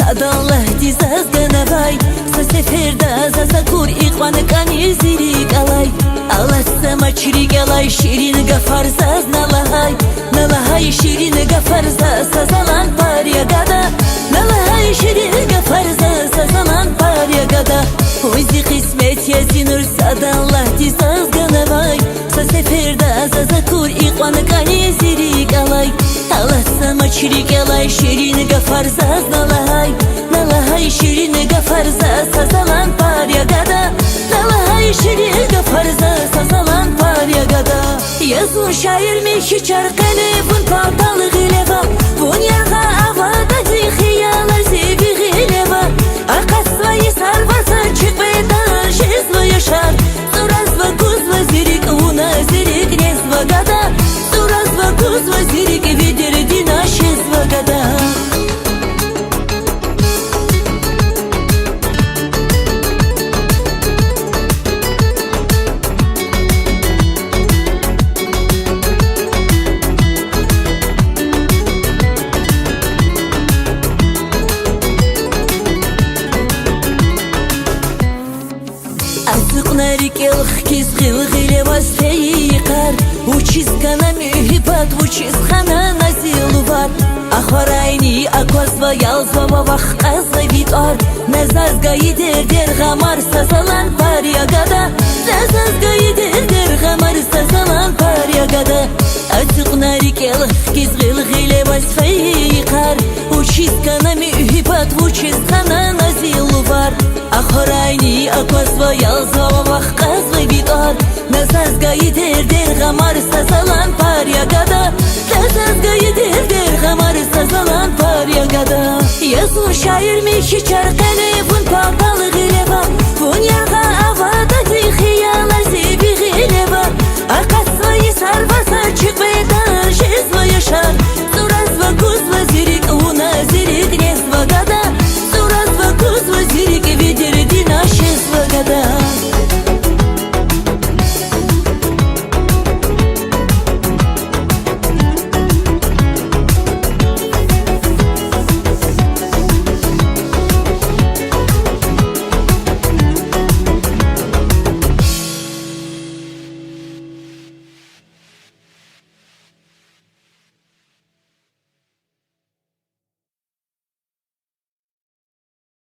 Sadallah dizaz ganavay Sa seferda zaza kur iqvan kani ziri galay Alasa machri galay shirin gafar zaz nalahay Nalahay shirin gafar zaz sazalan parya gada Nalahay shirin gafar zaz sazalan parya gada Ozi qismet yazinur sadallah dizaz ganavay Sa seferda zaza kur iqvan kani ziri galay Alasa machri galay shirin gafar zaz nalahay Nalahay shirin gafar zaz sazalan parya gada Nalahay shirin gafar zaz sazalan parya gada Yazun şair mi ki çarkane bun portalı gileva Bun yarga avada zihiyalar sevi gileva Akasvayı sarvasa çıkbedan şizva yaşar Surazva kuzva zirik una zirik nezva gada Surazva kuzva zirik vidir dina şizva gada Narikелх кизгил гилевас фейкар Учиз кана мюхибат учиз хана назилувар Ахварайни аквазва ялзва вавах казва витар Назазга идер дер гамар сазалан паря гада Назазга идер дер гамар сазалан паря гада Азык нарикелх кизгил гилевас фейкар Учиз кана мюхибат учиз хана назилувар Ахорайни аквазва ялзва вах казва витар Назазга идер дер гамар сазалан паря гада Назазга идер дер гамар сазалан паря гада Yazun şair mi ki çarkane bun portalı